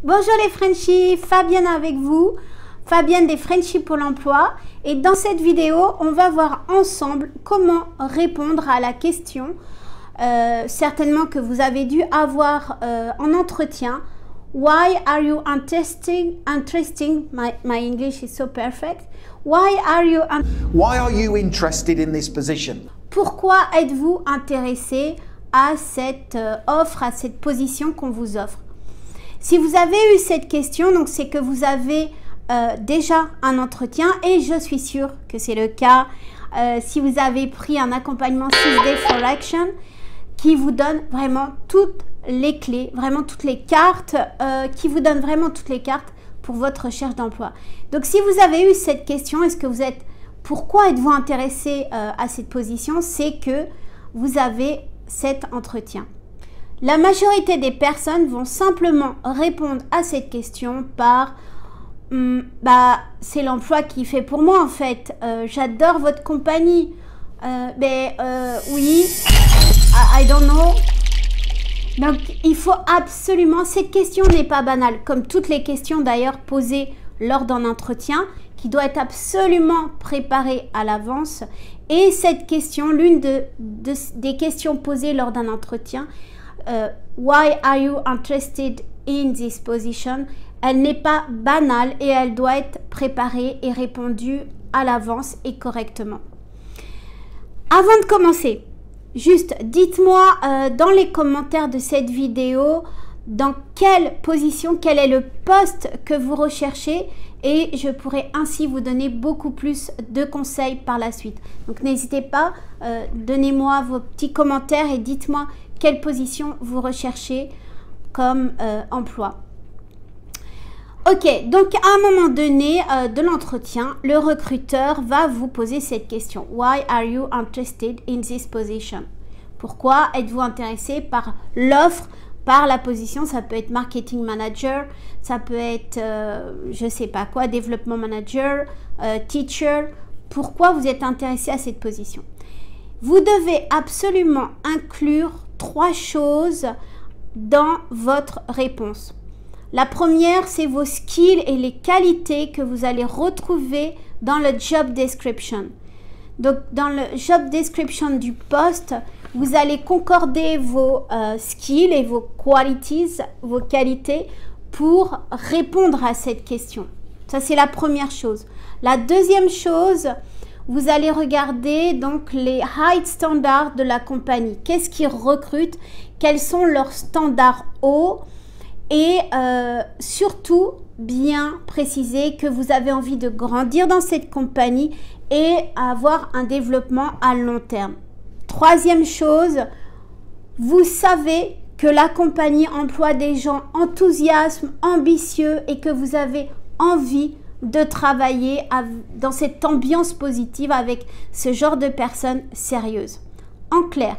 Bonjour les Frenchies, Fabienne avec vous, Fabienne des Frenchies pour l'emploi. Et dans cette vidéo, on va voir ensemble comment répondre à la question, certainement que vous avez dû avoir en entretien. Why are you interesting? My English is so perfect. Why are you interested in this position? Pourquoi êtes-vous intéressé à cette offre, à cette position qu'on vous offre? Si vous avez eu cette question, donc c'est que vous avez déjà un entretien et je suis sûre que c'est le cas si vous avez pris un accompagnement 6D for Action qui vous donne vraiment toutes les clés, vraiment toutes les cartes, qui vous donne vraiment toutes les cartes pour votre recherche d'emploi. Donc si vous avez eu cette question, est-ce que vous êtes, pourquoi êtes-vous intéressé à cette position? C'est que vous avez cet entretien. La majorité des personnes vont simplement répondre à cette question par c'est l'emploi qui fait pour moi en fait. J'adore votre compagnie. Oui, I don't know. Donc il faut absolument, cette question n'est pas banale, comme toutes les questions d'ailleurs posées lors d'un entretien qui doit être absolument préparée à l'avance. Et cette question, l'une des questions posées lors d'un entretien, why are you interested in this position? Elle n'est pas banale et elle doit être préparée et répondue à l'avance et correctement. Avant de commencer, juste dites-moi dans les commentaires de cette vidéo dans quelle position, quel est le poste que vous recherchez et je pourrai ainsi vous donner beaucoup plus de conseils par la suite. Donc n'hésitez pas, donnez-moi vos petits commentaires et dites-moi quelle position vous recherchez comme emploi. Ok, donc à un moment donné de l'entretien, le recruteur va vous poser cette question. Why are you interested in this position? Pourquoi êtes-vous intéressé par l'offre, par la position? Ça peut être marketing manager, ça peut être, je sais pas quoi, développement manager, teacher. Pourquoi vous êtes intéressé à cette position? Vous devez absolument inclure 3 choses dans votre réponse. La première, c'est vos skills et les qualités que vous allez retrouver dans le job description. Donc, dans le job description du poste, vous allez concorder vos skills et vos qualities, vos qualités pour répondre à cette question. Ça, c'est la première chose. La deuxième chose, vous allez regarder donc les high standards de la compagnie. Qu'est-ce qu'ils recrutent? Quels sont leurs standards hauts? Et surtout, bien préciser que vous avez envie de grandir dans cette compagnie et avoir un développement à long terme. Troisième chose, vous savez que la compagnie emploie des gens enthousiastes, ambitieux et que vous avez envie de travailler dans cette ambiance positive avec ce genre de personnes sérieuses. En clair,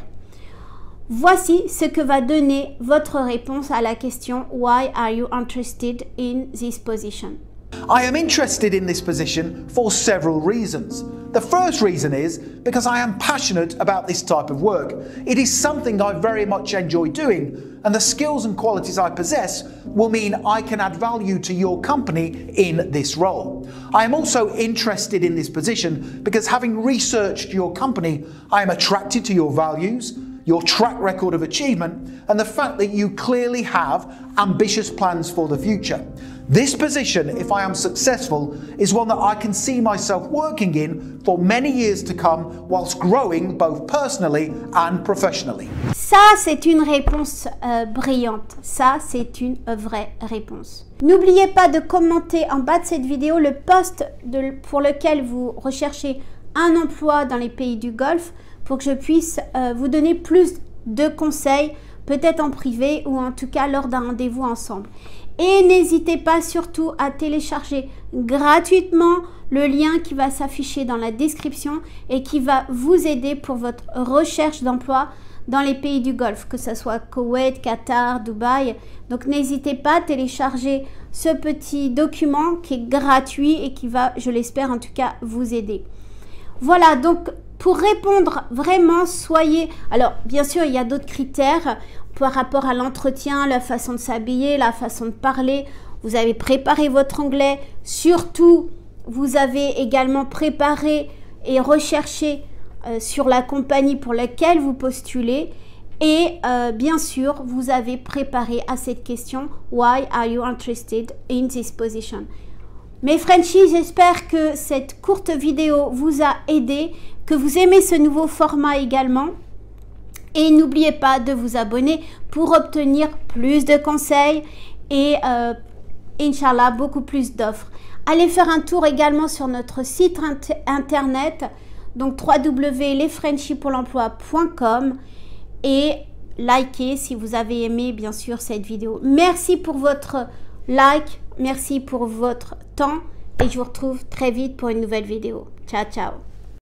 voici ce que va donner votre réponse à la question Why are you interested in this position? I am interested in this position for several reasons. The first reason is because I am passionate about this type of work. It is something I very much enjoy doing, and the skills and qualities I possess will mean I can add value to your company in this role. I am also interested in this position because having researched your company, I am attracted to your values, your track record of achievement, and the fact that you clearly have ambitious plans for the future. This position, if I am successful, is one that I can see myself working in for many years to come whilst growing both personally and professionally. Ça, c'est une réponse brillante. Ça, c'est une vraie réponse. N'oubliez pas de commenter en bas de cette vidéo le poste pour lequel vous recherchez un emploi dans les pays du Golfe pour que je puisse vous donner plus de conseils, peut-être en privé ou en tout cas lors d'un rendez-vous ensemble. Et n'hésitez pas surtout à télécharger gratuitement le lien qui va s'afficher dans la description et qui va vous aider pour votre recherche d'emploi dans les pays du Golfe, que ce soit Koweït, Qatar, Dubaï. Donc n'hésitez pas à télécharger ce petit document qui est gratuit et qui va, je l'espère en tout cas, vous aider. Voilà, donc pour répondre vraiment, soyez... Alors, bien sûr, il y a d'autres critères par rapport à l'entretien, la façon de s'habiller, la façon de parler. Vous avez préparé votre anglais. Surtout, vous avez également préparé et recherché sur la compagnie pour laquelle vous postulez. Et bien sûr, vous avez préparé à cette question « Why are you interested in this position ?» Mes Frenchies, j'espère que cette courte vidéo vous a aidé, que vous aimez ce nouveau format également. Et n'oubliez pas de vous abonner pour obtenir plus de conseils et Inch'Allah, beaucoup plus d'offres. Allez faire un tour également sur notre site internet, donc www.lesfrenchiespourlemploi.com et likez si vous avez aimé bien sûr cette vidéo. Merci pour votre like, merci pour votre temps et je vous retrouve très vite pour une nouvelle vidéo. Ciao, ciao.